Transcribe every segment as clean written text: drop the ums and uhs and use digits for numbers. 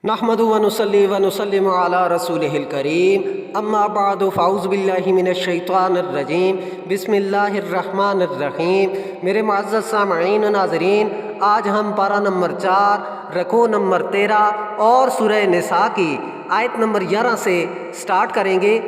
نحمد و نصلی و نسلم علی رسولہ الکریم اما بعد فاعوذ باللہ من الشیطان الرجیم بسم اللہ الرحمن الرحیم۔ میرے معزز سامعین و ناظرین، آج ہم پارہ نمبر 4 رکوع نمبر 13 اور سورہ نساء کی آیت نمبر 11 سے سٹارٹ کریں گے۔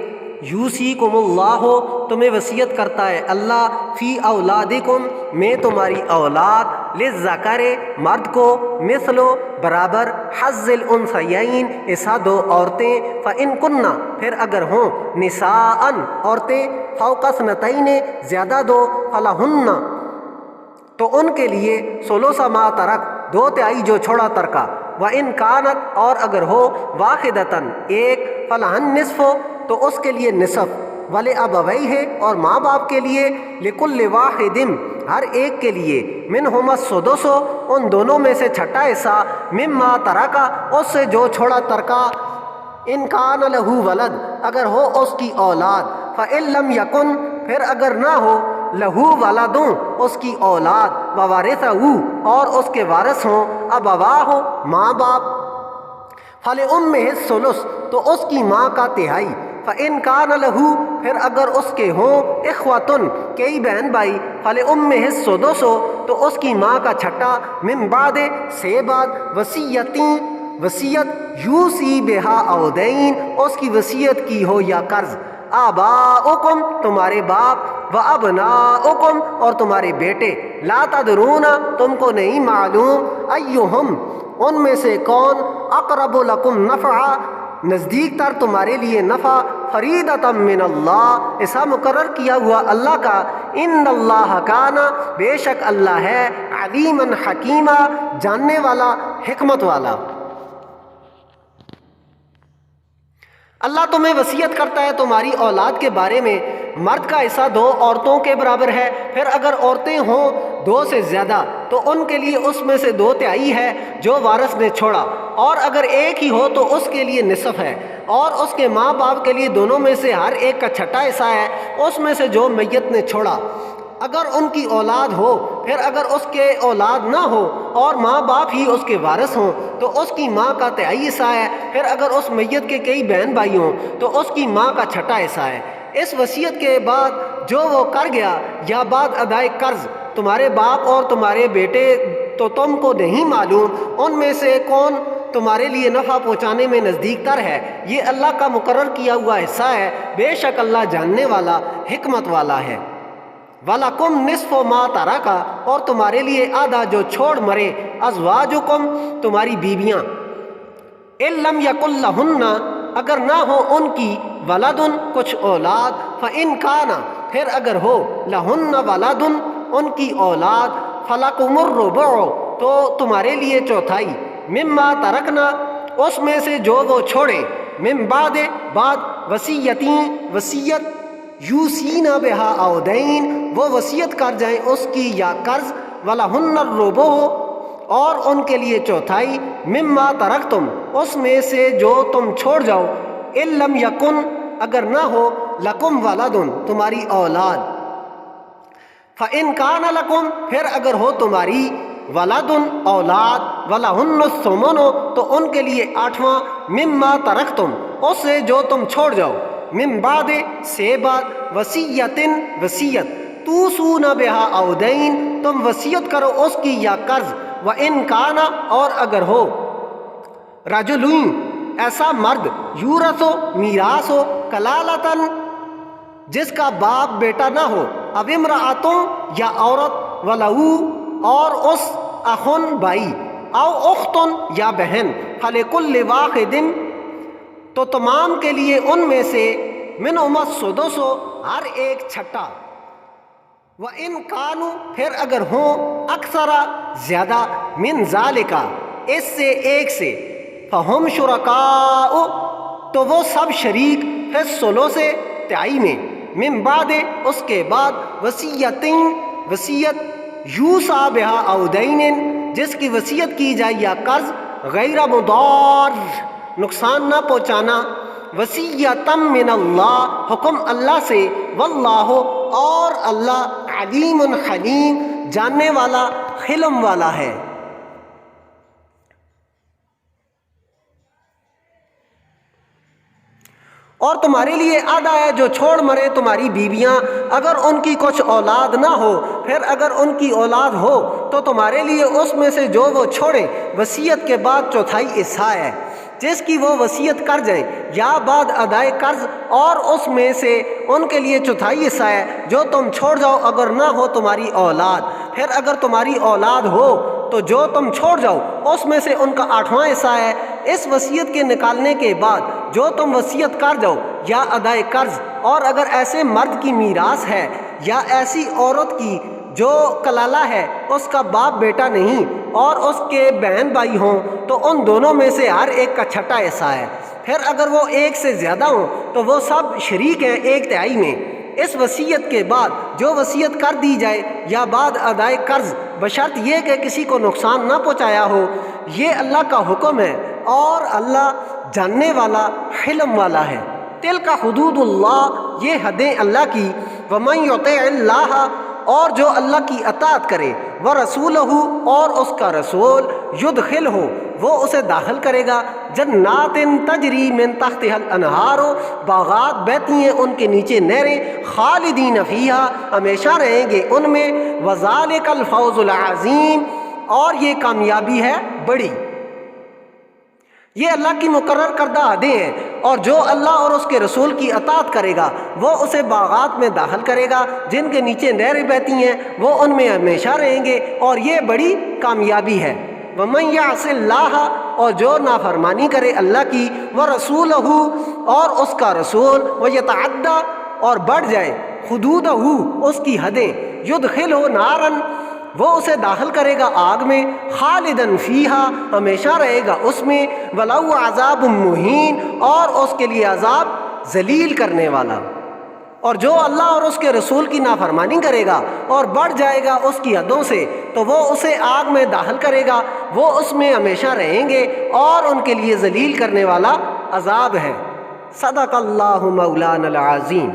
یوصیکم اللہ، تمہیں وصیت کرتا ہے اللہ، فی اولادکم، میں تمہاری اولاد، للذکر، مرد کو، مثلو، برابر، حظ الانثیین، ایسا دو عورتیں، فإن کننا، پھر اگر ہوں، نساء، عورتیں، فوق اثنتین، زیادہ دو، فلہن، تو ان کے لیے ثلث ما ترک، 2/3 جو چھوڑا ترکا، وإن کانت، اور اگر ہو، واحدتاً، ایک، فلہن نصف، تو اس کے لیے نصف، ولأبویہ، اور ماں باپ کے لیے، لکل واحد، ہر ایک کے لیے، منہما السدس، ان دونوں میں سے چھٹا حصہ، مما ترکا، اس سے جو چھوڑا ترکا، ان کان لہ ولد، اگر ہو اس کی اولاد، فإن لم یکن، پھر اگر نہ ہو، لہو ولدوں، اس کی اولاد، وورثہ، اور اس کے وارث ہوں، ابواہ، ماں باپ، فلأمہ الثلث، تو اس کی ماں کا تہائی، فإن کان لہ، پھر اگر اس کے ہوں، اخوۃ، کئی بہن بھائی، فلأمہ السدس، تو اس کی ماں کا چھٹا، من بعد، سے بعد، وصیت، یوصی بہا او دین، اس کی وصیت کی ہو یا قرض، آباؤکم، تمہارے باپ، و ابناؤکم، اور تمہارے بیٹے، لا تدرون، تم کو نہیں معلوم، ایہم، ان میں سے کون، اقرب لکم نفعا، نزدیک تر تمہارے لیے نفع، فریضۃ من اللہ، ایسا مقرر کیا ہوا اللہ کا، ان اللہ کان، بے شک اللہ ہے، علیما حکیما، جاننے والا، حکمت والا۔ اللہ تمہیں وصیت کرتا ہے تمہاری اولاد کے بارے میں، مرد کا حصہ 2 عورتوں کے برابر ہے، پھر اگر عورتیں ہوں 2 سے زیادہ تو ان کے لیے اس میں سے 2/3 ہے جو وارث نے چھوڑا، اور اگر ایک ہی ہو تو اس کے لیے نصف ہے، اور اس کے ماں باپ کے لیے دونوں میں سے ہر ایک کا چھٹا حصہ ہے، اس میں سے جو میت نے چھوڑا، اگر ان کی اولاد ہو، پھر اگر اس کے اولاد نہ ہو اور ماں باپ ہی اس کے وارث ہوں تو اس کی ماں کا 3/4 حصہ ہے، پھر اگر اس میت کے کئی بہن بھائی ہوں تو اس کی ماں کا چھٹا حصہ ہے۔ اس وصیت کے بعد جو وہ کر گیا یا بعد ادائے قرض، تمہارے باپ اور تمہارے بیٹے تو تم کو نہیں معلوم ان میں سے کون تمہارے لیے نفع پہنچانے میں نزدیک تر ہے، یہ اللہ کا مقرر کیا ہوا حصہ ہے، بے شک اللہ جاننے والا، حکمت والا ہے۔ وَلَكُمْ نِصْفُ مَا تَرَكَ، اور تمہارے لیے آدھا جو چھوڑ مرے، ازواجکم، تمہاری بیویاں، ان لم یکن لہن، اگر نہ ہو ان کی، ولدن، کچھ اولاد، فإن کان، پھر اگر ہو، لہن ولدن، ان کی اولاد، فلکم الربع، تو تمہارے لیے چوتھائی، مما ترکنا، اس میں سے جو وہ چھوڑے، من بعد، بعد، وصیت، یوصینا بہا او دین، وہ وصیت کر جائیں اس کی یا قرض، ولہن الربع، اور ان کے لیے چوتھائی، مما ترکتم، اس میں سے جو تم چھوڑ جاؤ، ان لم یکن، اگر نہ ہو، لکم ولدن، تمہاری اولاد، فإن کان لکم، پھر اگر ہو تمہاری، ولدن، اولاد، ولہن الثمن، تو ان کے لیے 8واں، مما ترکتم، اس سے جو تم چھوڑ جاؤ، من بعد، سے بعد، وصیت، توصون بہا او دین، تم وصیت کرو اس کی یا قرض، وإن کان، اور اگر ہو، رجلین، ایسا مرد، یورث، میراث ہو، کلالتاً، جس کا باپ بیٹا نہ ہو، اب امرأتوں، یا عورت، ولہو، اور اس، اخن، بھائی، او اختن، یا بہن، فلکل واحد، تو تمام کے لیے ان میں سے، منہما السدس، ہر ایک چھٹا، وَإِن كَانُوا، پھر اگر ہوں، اکثر، زیادہ، من ذالک، اس سے، ایک سے، فہم شرکاء، تو وہ سب شریک، فی الثلث، 3/4 میں، من بعد، اس کے بعد، وصیت، یوصی بہا او دین، جس کی وصیت کی جائے یا قرض، غیر مضار، نقصان نہ پہنچانا، وصیۃ من اللہ، حکم اللہ سے، واللہ، اور اللہ، علیم حلیم، جاننے والا، حلم والا ہے۔ اور تمہارے لیے آدھا ہے جو چھوڑ مرے تمہاری بیویاں، اگر ان کی کچھ اولاد نہ ہو، پھر اگر ان کی اولاد ہو تو تمہارے لیے اس میں سے جو وہ چھوڑیں وصیت کے بعد چوتھائی حصہ ہے، جس کی وہ وصیت کر جائیں یا بعد ادائے قرض، اور اس میں سے ان کے لیے چوتھائی حصہ ہے جو تم چھوڑ جاؤ اگر نہ ہو تمہاری اولاد، پھر اگر تمہاری اولاد ہو تو جو تم چھوڑ جاؤ اس میں سے ان کا 8واں حصہ ہے۔ اس وصیت کے نکالنے کے بعد جو تم وصیت کر جاؤ یا ادائے قرض، اور اگر ایسے مرد کی میراث ہے یا ایسی عورت کی جو کلالہ ہے، اس کا باپ بیٹا نہیں اور اس کے بہن بھائی ہوں، تو ان دونوں میں سے ہر ایک کا چھٹا حصہ ہے۔ پھر اگر وہ ایک سے زیادہ ہوں تو وہ سب شریک ہیں 1/3 میں۔ اس وصیت کے بعد جو وصیت کر دی جائے یا بعد ادائے قرض، بشرط یہ کہ کسی کو نقصان نہ پہنچایا ہو، یہ اللہ کا حکم ہے، اور اللہ جاننے والا، حلم والا ہے۔ تلک حدود اللہ، یہ حدیں اللہ کی، ومن یطع اللہ، اور جو اللہ کی اطاعت کرے، ورسولہ، اور اس کا رسول، یدخلہ، وہ اسے داخل کرے گا، جنات تجری من تحتها الانہار، باغات بہتی ہیں ان کے نیچے نہریں، خالدین فیہا، ہمیشہ رہیں گے ان میں، وذالک الفوز العظیم، اور یہ کامیابی ہے بڑی۔ یہ اللہ کی مقرر کردہ حدیں ہیں، اور جو اللہ اور اس کے رسول کی اطاعت کرے گا وہ اسے باغات میں داخل کرے گا جن کے نیچے نہریں بہتی ہیں، وہ ان میں ہمیشہ رہیں گے، اور یہ بڑی کامیابی ہے۔ وَمَن يَعْصِ اللَّهَ، اور جو نافرمانی کرے اللہ کی، وَرَسُولَهُ، اور اس کا رسول، وَيَتَعَدَّ، اور بڑھ جائے، حدودہ، اس کی حدیں، يُدْخِلْهُ نَارًا، وہ اسے داخل کرے گا آگ میں، خالدن فیہا، ہمیشہ رہے گا اس میں، وَلَهُ عَذَابٌ مُّہِینٌ، اور اس کے لیے عذاب ذلیل کرنے والا۔ اور جو اللہ اور اس کے رسول کی نافرمانی کرے گا اور بڑھ جائے گا اس کی حدوں سے، تو وہ اسے آگ میں داخل کرے گا، وہ اس میں ہمیشہ رہیں گے، اور ان کے لیے ذلیل کرنے والا عذاب ہے۔ صدق اللہ مولانا العظیم۔